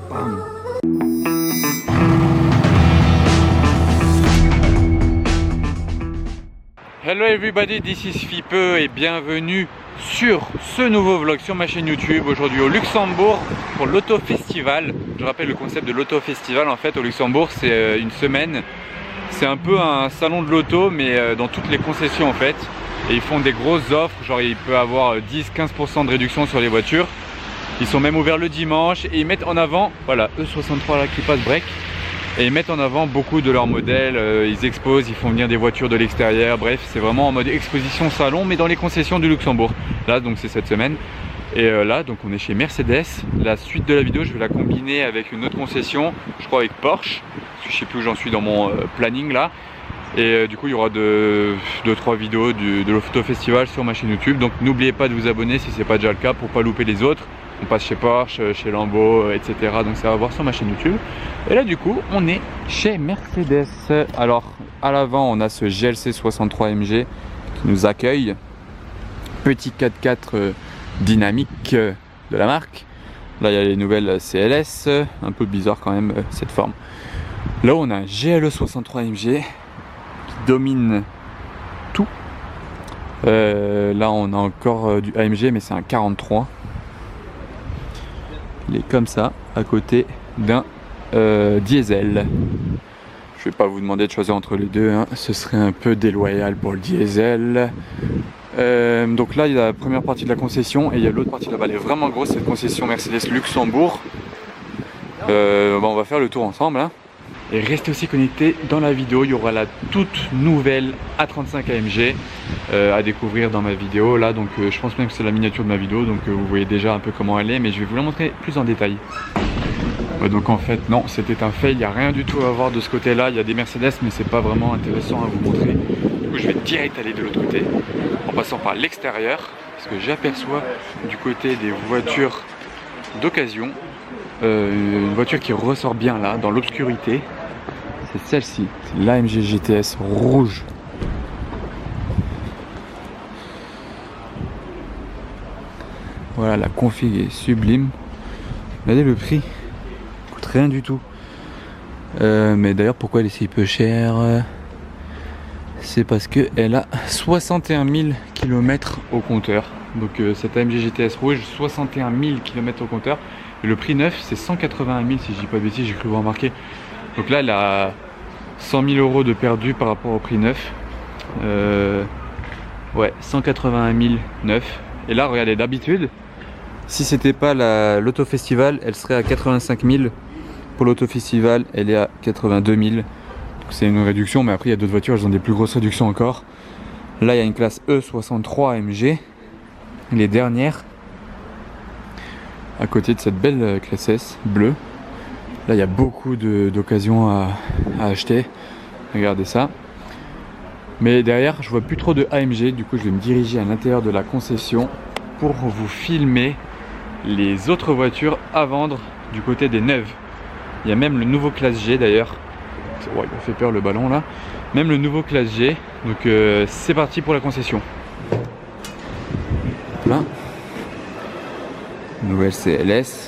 Bam. Hello everybody, this is Fipe et bienvenue sur ce nouveau vlog sur ma chaîne YouTube. Aujourd'hui au Luxembourg pour l'Auto Festival. Je rappelle le concept de l'Auto Festival. En fait au Luxembourg c'est une semaine. C'est un peu un salon de l'auto mais dans toutes les concessions en fait. Et ils font des grosses offres, genre il peut avoir 10-15% de réduction sur les voitures. Ils sont même ouverts le dimanche et ils mettent en avant, voilà, E63 là qui passe break. Et ils mettent en avant beaucoup de leurs modèles, ils exposent, ils font venir des voitures de l'extérieur, bref, c'est vraiment en mode exposition salon, mais dans les concessions du Luxembourg. Là, donc c'est cette semaine. Et là, donc on est chez Mercedes. La suite de la vidéo, je vais la combiner avec une autre concession, je crois avec Porsche. Parce que je sais plus où j'en suis dans mon planning là. Et du coup, il y aura 2-3 vidéos de l'Auto Festival sur ma chaîne YouTube. Donc n'oubliez pas de vous abonner si ce n'est pas déjà le cas pour ne pas louper les autres. On passe chez Porsche, chez Lambo, etc. Donc ça va voir sur ma chaîne YouTube. Et là du coup on est chez Mercedes. Alors à l'avant on a ce GLC 63 MG qui nous accueille. Petit 4x4 dynamique de la marque. Là il y a les nouvelles CLS. Un peu bizarre quand même cette forme. Là on a un GLE 63 MG qui domine tout. Là on a encore du AMG mais c'est un 43. Il est comme ça, à côté d'un diesel. Je vais pas vous demander de choisir entre les deux, hein. Ce serait un peu déloyal pour le diesel. Donc là, il y a la première partie de la concession et il y a l'autre partie là-bas. Elle est vraiment grosse, cette concession Mercedes Luxembourg. On va faire le tour ensemble. Hein. Et restez aussi connectés dans la vidéo, il y aura la toute nouvelle A35 AMG à découvrir dans ma vidéo là, donc je pense même que c'est la miniature de ma vidéo, donc vous voyez déjà un peu comment elle est, mais je vais vous la montrer plus en détail. Donc en fait non, c'était un fail, il n'y a rien du tout à voir de ce côté là, il y a des Mercedes mais c'est pas vraiment intéressant à vous montrer. Du coup je vais direct aller de l'autre côté, en passant par l'extérieur, parce que j'aperçois du côté des voitures d'occasion, une voiture qui ressort bien là, dans l'obscurité. C'est celle-ci, c'est l'AMG GTS rouge. Voilà, la config est sublime. Regardez le prix, coûte rien du tout. Mais d'ailleurs, pourquoi elle est si peu chère? C'est parce qu'elle a 61 000 km au compteur. Donc cette AMG GTS rouge, 61 000 km au compteur. Et le prix neuf, c'est 181 000 si je dis pas de bêtises, j'ai cru vous remarquer. Donc là, elle a 100 000 euros de perdu par rapport au prix neuf. Ouais, 181 000 neuf. Et là, regardez, d'habitude, si c'était pas l'Auto Festival, elle serait à 85 000. Pour l'Auto Festival, elle est à 82 000. Donc c'est une réduction, mais après, il y a d'autres voitures, elles ont des plus grosses réductions encore. Là, il y a une classe E63 AMG, les dernières, à côté de cette belle classe S bleue. Là il y a beaucoup d'occasions à acheter, regardez ça. Mais derrière je vois plus trop de AMG, du coup je vais me diriger à l'intérieur de la concession pour vous filmer les autres voitures à vendre du côté des neuves. Il y a même le nouveau classe G d'ailleurs, ouais, il m'a fait peur le ballon là. Même le nouveau classe G, donc c'est parti pour la concession. Là, nouvelle CLS.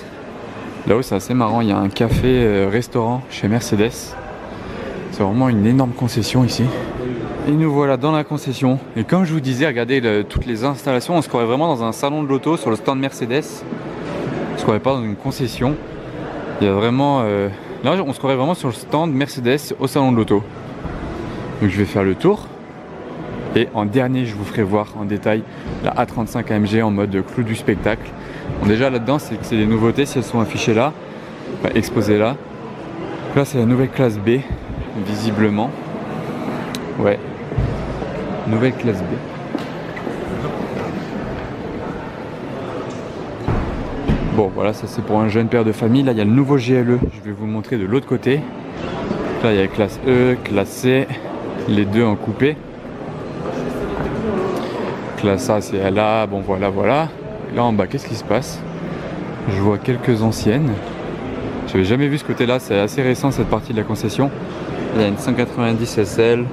Là-haut c'est assez marrant, il y a un café restaurant chez Mercedes. C'est vraiment une énorme concession ici. Et nous voilà dans la concession. Et comme je vous disais, regardez toutes les installations, on se croirait vraiment dans un salon de l'auto sur le stand Mercedes. On se croirait pas dans une concession. Il y a vraiment... Là on se croirait vraiment sur le stand Mercedes au salon de l'auto. Donc je vais faire le tour. Et en dernier je vous ferai voir en détail la A35 AMG en mode clou du spectacle. Bon, déjà là-dedans c'est des nouveautés si elles sont affichées là, enfin, exposées là. Là c'est la nouvelle classe B, visiblement. Ouais, nouvelle classe B. Bon voilà, ça c'est pour un jeune père de famille. Là il y a le nouveau GLE, je vais vous le montrer de l'autre côté. Là il y a classe E, classe C, les deux en coupé. Classe A c'est là, bon voilà. Là en bas, qu'est-ce qui se passe? Je vois quelques anciennes. J'avais jamais vu ce côté-là, c'est assez récent cette partie de la concession. Il y a une 190 SL.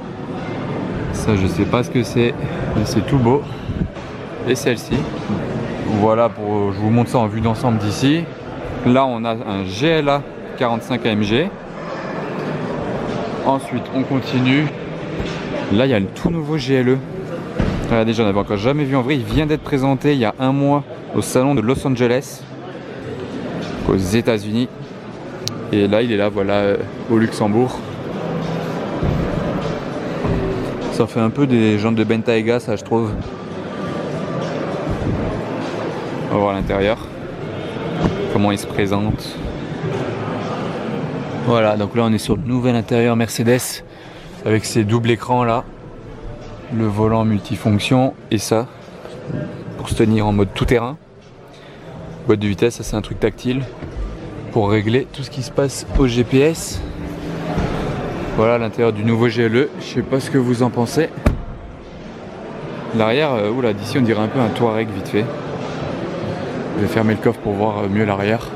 Ça, je sais pas ce que c'est, mais c'est tout beau. et celle-ci. Voilà, je vous montre ça en vue d'ensemble d'ici. Là on a un GLA 45 AMG. Ensuite on continue. Là il y a le tout nouveau GLE. Regardez, j'en avais encore jamais vu en vrai. Il vient d'être présenté il y a un mois au salon de Los Angeles, aux États-Unis. Et là il est là, voilà, au Luxembourg. Ça fait un peu des jantes de Bentayga, ça je trouve. On va voir l'intérieur, comment il se présente. Voilà, donc là on est sur le nouvel intérieur Mercedes avec ces doubles écrans là, le volant multifonction et ça pour se tenir en mode tout terrain. Boîte de vitesse, ça c'est un truc tactile pour régler tout ce qui se passe au GPS. Voilà l'intérieur du nouveau GLE, je sais pas ce que vous en pensez. L'arrière, oula, d'ici on dirait un peu un Touareg vite fait. Je vais fermer le coffre pour voir mieux l'arrière.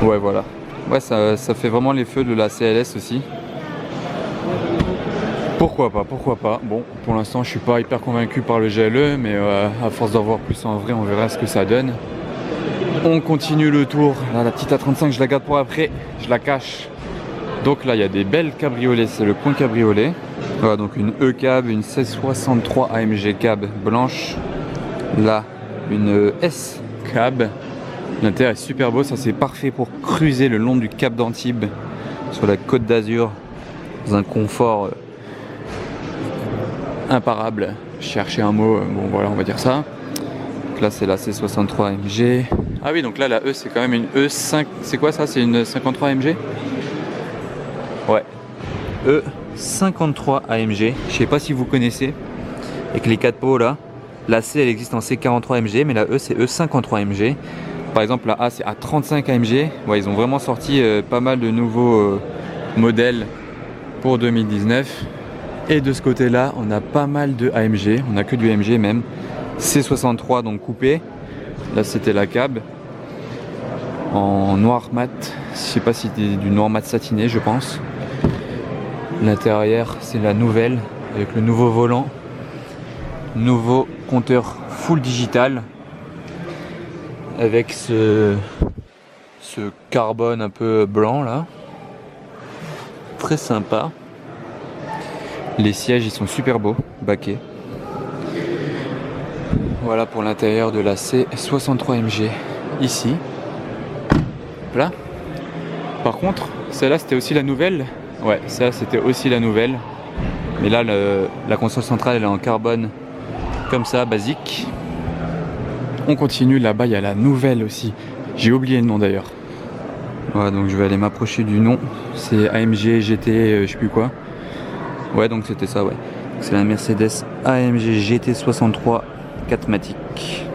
Ouais, voilà. Ouais, ça fait vraiment les feux de la CLS aussi. Pourquoi pas. Bon, pour l'instant, je suis pas hyper convaincu par le GLE, mais à force d'en voir plus en vrai, on verra ce que ça donne. On continue le tour. Là, la petite A35, je la garde pour après. Je la cache. Donc là, il y a des belles cabriolets. C'est le coin cabriolet. Voilà, donc une E-cab, une 1663 AMG cab blanche. Là, une S-cab. L'intérieur est super beau. Ça, c'est parfait pour cruiser le long du Cap d'Antibes sur la Côte d'Azur dans un confort imparable. Chercher un mot. Bon, voilà, on va dire ça. Donc là, c'est la C63 AMG. Ah oui, donc là, la E, c'est quand même une E5. C'est quoi ça? C'est une 53 AMG? Ouais. E53 AMG. Je sais pas si vous connaissez. Avec les 4 pots là. La C, elle existe en C43 AMG, mais la E, c'est E53 AMG. Par exemple, la A, c'est A35 AMG. Ouais, ils ont vraiment sorti pas mal de nouveaux modèles pour 2019. Et de ce côté-là, on a pas mal de AMG. On a que du AMG même. C63, donc coupé. Là, c'était la cab. En noir mat. Je sais pas si c'était du noir mat satiné, je pense. L'intérieur, c'est la nouvelle. Avec le nouveau volant. Nouveau compteur full digital. Avec ce carbone un peu blanc là. Très sympa. Les sièges ils sont super beaux, baquets. Voilà pour l'intérieur de la C63 MG ici. Là. Par contre, celle-là c'était aussi la nouvelle. Ouais, ça c'était aussi la nouvelle. Mais là la console centrale elle est en carbone comme ça, basique. On continue, là-bas il y a la nouvelle aussi. J'ai oublié le nom d'ailleurs. Voilà, donc je vais aller m'approcher du nom. C'est AMG GT, je sais plus quoi. Ouais, donc c'était ça, ouais. C'est la Mercedes AMG GT 63 4MATIC.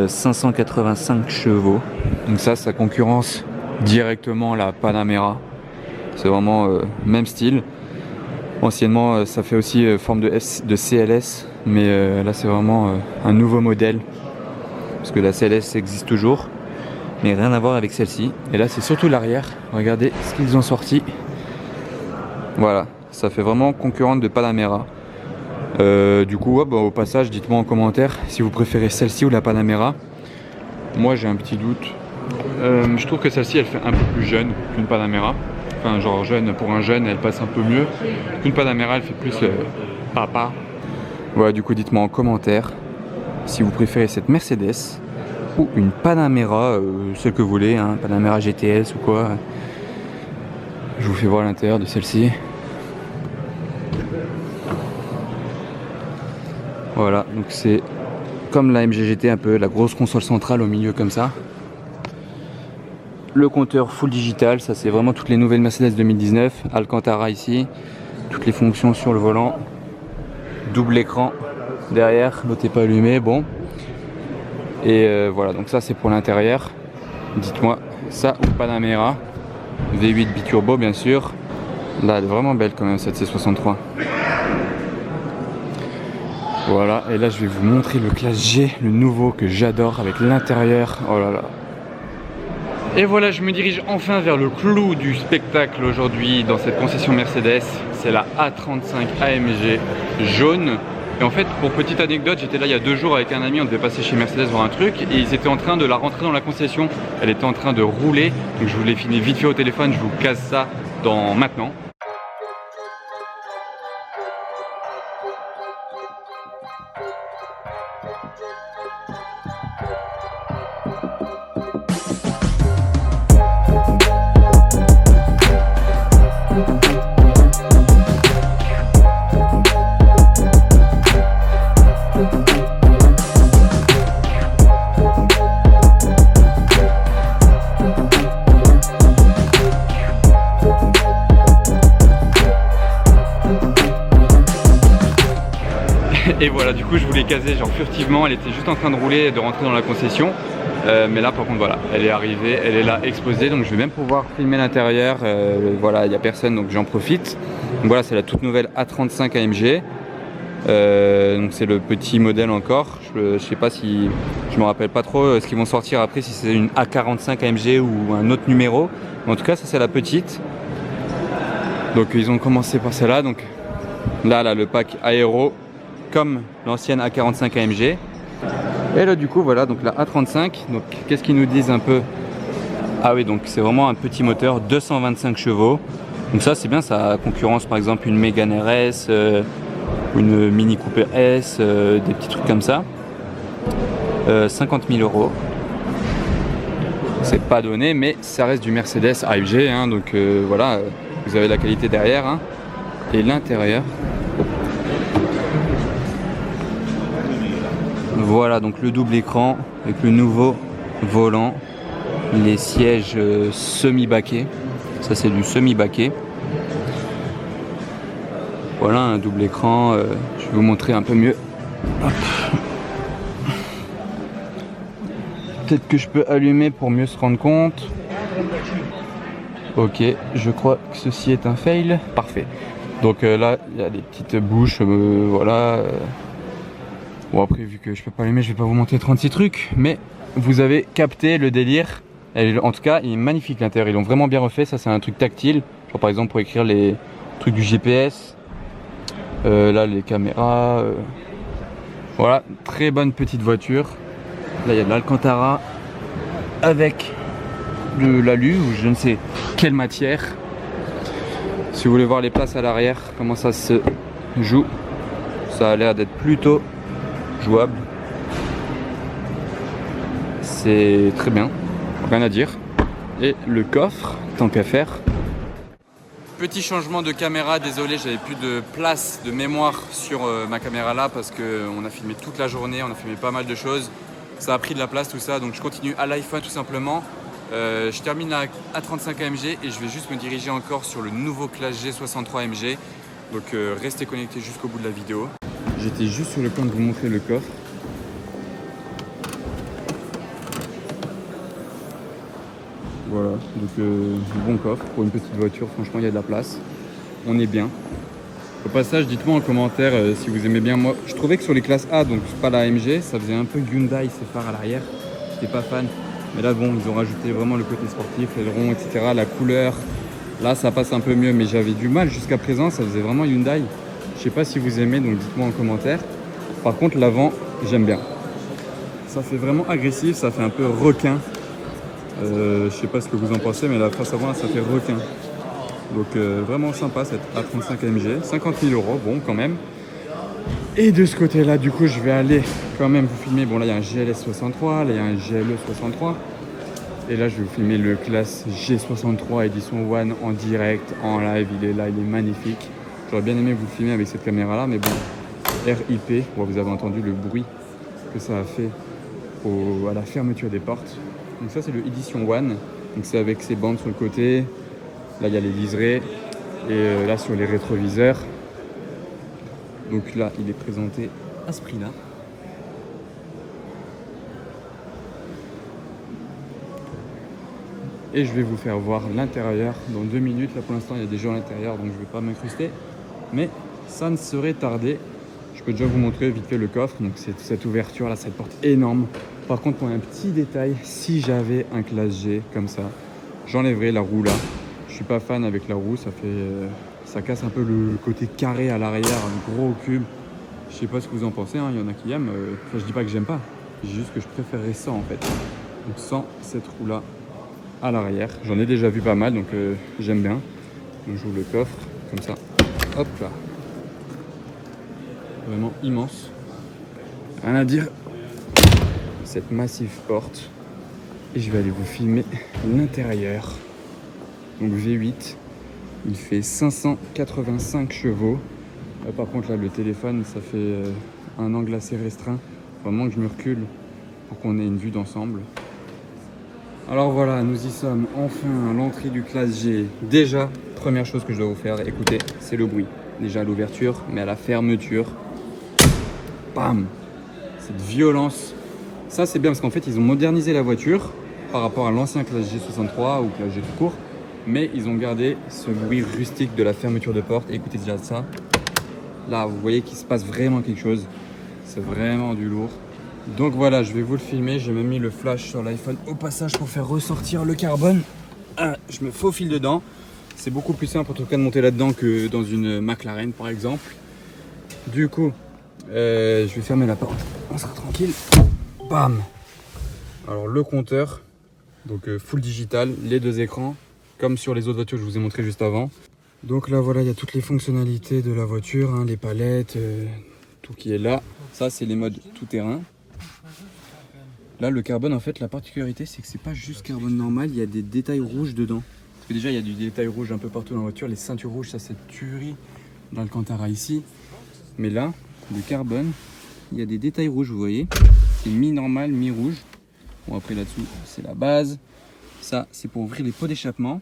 585 chevaux. Donc ça concurrence directement la Panamera. C'est vraiment même style. Anciennement, ça fait aussi forme de CLS. Mais là, c'est vraiment un nouveau modèle. Parce que la CLS existe toujours. Mais rien à voir avec celle-ci. Et là, c'est surtout l'arrière. Regardez ce qu'ils ont sorti. Voilà. Ça fait vraiment concurrente de Panamera. Du coup, au passage, dites-moi en commentaire si vous préférez celle-ci ou la Panamera. Moi, j'ai un petit doute. Je trouve que celle-ci, elle fait un peu plus jeune qu'une Panamera. Enfin, genre jeune, pour un jeune, elle passe un peu mieux. Qu'une Panamera, elle fait plus papa. Voilà, du coup, dites-moi en commentaire si vous préférez cette Mercedes ou une Panamera, celle que vous voulez, hein, Panamera GTS ou quoi. Je vous fais voir l'intérieur de celle-ci. Voilà, donc c'est comme la MG GT un peu, la grosse console centrale au milieu comme ça. Le compteur full digital, ça c'est vraiment toutes les nouvelles Mercedes 2019. Alcantara ici, toutes les fonctions sur le volant. Double écran derrière, l'autre n'est pas allumé, bon. Et voilà, donc ça c'est pour l'intérieur. Dites-moi, ça ou Panamera. V8 biturbo bien sûr. Là elle est vraiment belle quand même cette C63. Voilà, et là je vais vous montrer le classe G, le nouveau que j'adore avec l'intérieur. Oh là là. Et voilà, je me dirige enfin vers le clou du spectacle aujourd'hui dans cette concession Mercedes. C'est la A35 AMG jaune. Et en fait, pour petite anecdote, j'étais là il y a 2 jours avec un ami, on devait passer chez Mercedes voir un truc et ils étaient en train de la rentrer dans la concession. Elle était en train de rouler, donc je voulais finir vite fait au téléphone, je vous case ça dans maintenant. Et voilà, du coup je voulais caser genre furtivement, elle était juste en train de rouler et de rentrer dans la concession. Mais là par contre voilà, elle est arrivée, elle est là exposée, donc je vais même pouvoir filmer l'intérieur. Voilà, il n'y a personne donc j'en profite. Donc voilà, c'est la toute nouvelle A35 AMG. Donc c'est le petit modèle encore. Je sais pas si, je me rappelle pas trop ce qu'ils vont sortir après, si c'est une A45 AMG ou un autre numéro. Mais en tout cas ça c'est la petite. Donc ils ont commencé par celle-là. Donc là le pack aéro comme l'ancienne A45 AMG. Et là du coup voilà, donc la A35, donc qu'est-ce qu'ils nous disent un peu? Ah oui, donc c'est vraiment un petit moteur, 225 chevaux. Donc ça c'est bien, ça concurrence par exemple une Mégane RS, une Mini Cooper S, des petits trucs comme ça. 50 000 €. C'est pas donné, mais ça reste du Mercedes AMG, hein, donc voilà, vous avez la qualité derrière, hein. Et l'intérieur. Voilà, donc le double écran avec le nouveau volant, les sièges semi-baquets, ça c'est du semi-baquet. Voilà un double écran, je vais vous montrer un peu mieux. Peut-être que je peux allumer pour mieux se rendre compte. Ok, je crois que ceci est un fail, parfait. Donc là il y a des petites bouches, voilà. Bon après vu que je peux pas allumer, je vais pas vous montrer 36 trucs, mais vous avez capté le délire. En tout cas il est magnifique l'intérieur, ils l'ont vraiment bien refait. Ça c'est un truc tactile, genre par exemple pour écrire les trucs du GPS. Là les caméras, voilà, très bonne petite voiture. Là il y a de l'Alcantara avec de l'alu ou je ne sais quelle matière. Si vous voulez voir les places à l'arrière, comment ça se joue, ça a l'air d'être plutôt jouable. C'est très bien, rien à dire. Et le coffre, tant qu'à faire. Petit changement de caméra, désolé, j'avais plus de place de mémoire sur ma caméra là parce qu'on a filmé toute la journée, on a filmé pas mal de choses. Ça a pris de la place tout ça, donc je continue à l'iPhone tout simplement. Je termine la A35 AMG et je vais juste me diriger encore sur le nouveau Classe G63 AMG. Donc restez connectés jusqu'au bout de la vidéo. J'étais juste sur le point de vous montrer le coffre. Voilà, donc du bon coffre pour une petite voiture, franchement il y a de la place. On est bien. Au passage, dites-moi en commentaire si vous aimez bien. Moi, je trouvais que sur les classes A, donc pas la AMG, ça faisait un peu Hyundai, ces phares à l'arrière. J'étais pas fan. Mais là, bon, ils ont rajouté vraiment le côté sportif, l'aileron, etc. La couleur. Là, ça passe un peu mieux, mais j'avais du mal jusqu'à présent. Ça faisait vraiment Hyundai. Je sais pas si vous aimez, donc dites-moi en commentaire. Par contre, l'avant, j'aime bien. Ça fait vraiment agressif, ça fait un peu requin. Je sais pas ce que vous en pensez, mais la face avant, ça fait requin. Donc vraiment sympa cette A35 AMG. 50 000 €, bon quand même. Et de ce côté-là, du coup, je vais aller quand même vous filmer. Bon, là, il y a un GLS 63, là, il y a un GLE 63. Et là, je vais vous filmer le Classe G63 Edition One en direct, en live. Il est là, il est magnifique. J'aurais bien aimé vous le filmer avec cette caméra-là, mais bon, RIP. Bon, vous avez entendu le bruit que ça a fait à la fermeture des portes. Donc ça, c'est le Edition One. Donc c'est avec ses bandes sur le côté. Là, il y a les liserés. Et là, sur les rétroviseurs. Donc là, il est présenté à ce prix-là. Et je vais vous faire voir l'intérieur dans 2 minutes. Là, pour l'instant, il y a des gens à l'intérieur, donc je ne vais pas m'incruster. Mais ça ne serait tardé. Je peux déjà vous montrer vite fait le coffre. Donc c'est cette ouverture là, cette porte énorme. Par contre, pour un petit détail, si j'avais un classe G comme ça, j'enlèverais la roue là. Je suis pas fan avec la roue, ça casse un peu le côté carré à l'arrière, un gros cube. Je sais pas ce que vous en pensez, hein. Il y en a qui aiment. Enfin, je dis pas que j'aime pas, je dis juste que je préférerais ça en fait. Donc sans cette roue là à l'arrière. J'en ai déjà vu pas mal, donc j'aime bien. Donc j'ouvre le coffre comme ça. Hop là. Vraiment immense. Rien à dire. Cette massive porte. Et je vais aller vous filmer l'intérieur. Donc V8. Il fait 585 chevaux. Là, par contre, là, le téléphone, ça fait un angle assez restreint. Vraiment que je me recule pour qu'on ait une vue d'ensemble. Alors voilà, nous y sommes enfin à l'entrée du classe G. Déjà, première chose que je dois vous faire écouter, c'est le bruit. Déjà à l'ouverture, mais à la fermeture. Bam! Cette violence. Ça, c'est bien parce qu'en fait, ils ont modernisé la voiture par rapport à l'ancien classe G63 ou classe G tout court. Mais ils ont gardé ce bruit rustique de la fermeture de porte. Et écoutez déjà ça. Là, vous voyez qu'il se passe vraiment quelque chose. C'est vraiment du lourd. Donc voilà, je vais vous le filmer. J'ai même mis le flash sur l'iPhone au passage pour faire ressortir le carbone. Je me faufile dedans. C'est beaucoup plus simple en tout cas de monter là-dedans que dans une McLaren par exemple. Du coup, je vais fermer la porte. On sera tranquille. Bam! Alors le compteur, donc full digital, les deux écrans, comme sur les autres voitures que je vous ai montré juste avant. Donc là voilà, il y a toutes les fonctionnalités de la voiture, hein, les palettes, tout qui est là. Ça c'est les modes tout terrain. Là le carbone en fait, la particularité c'est que c'est pas juste carbone normal, il y a des détails rouges dedans. Parce que déjà il y a du détail rouge un peu partout dans la voiture, les ceintures rouges, ça c'est tuerie dans le Cantara ici. Mais là, le carbone, il y a des détails rouges, vous voyez. C'est mi-normal, mi-rouge. Bon après là-dessous c'est la base. Ça c'est pour ouvrir les pots d'échappement.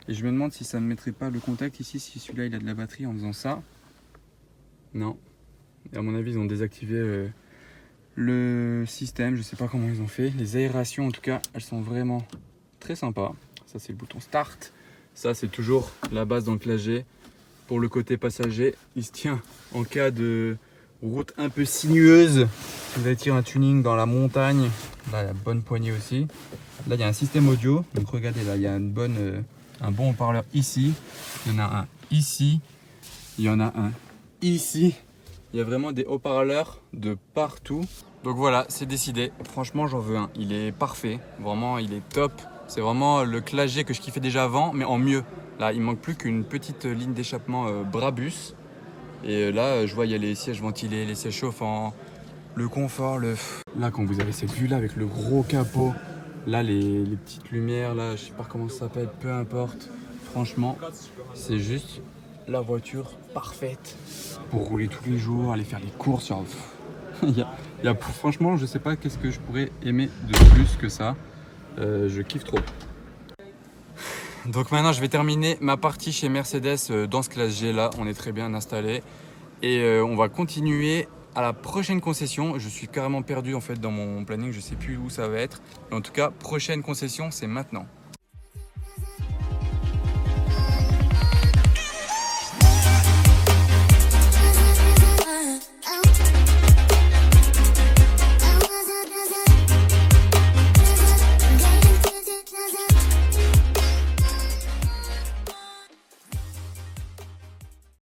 Et je me demande si ça ne mettrait pas le contact ici, si celui-là il a de la batterie en faisant ça. Non. Et à mon avis ils ont désactivé le système, je sais pas comment ils ont fait. Les aérations en tout cas, elles sont vraiment très sympas. Ça c'est le bouton start. Ça c'est toujours la base dans le classe G. Pour le côté passager, il se tient en cas de route un peu sinueuse. Si vous allez tirer un tuning dans la montagne, là il y a bonne poignée aussi. Là il y a un système audio, donc regardez là, il y a un bon haut-parleur ici. Il y en a un ici. Il y en a un ici. Il y a vraiment des haut-parleurs de partout. Donc voilà, c'est décidé. Franchement, j'en veux un. Il est parfait. Vraiment, il est top. C'est vraiment le classe G que je kiffais déjà avant, mais en mieux. Là, il manque plus qu'une petite ligne d'échappement Brabus. Et là, je vois, il y a les sièges ventilés, les sièges chauffants, le confort. Là, quand vous avez cette vue-là avec le gros capot, là, les petites lumières, là, je sais pas comment ça s'appelle, peu importe. Franchement, c'est juste la voiture parfaite pour rouler tous les jours, aller faire les courses. Genre, franchement, je sais pas qu'est-ce que je pourrais aimer de plus que ça. Je kiffe trop. Donc maintenant, je vais terminer ma partie chez Mercedes dans ce classe G là. On est très bien installé et on va continuer à la prochaine concession. Je suis carrément perdu en fait dans mon planning. Je sais plus où ça va être. Mais en tout cas, prochaine concession, c'est maintenant.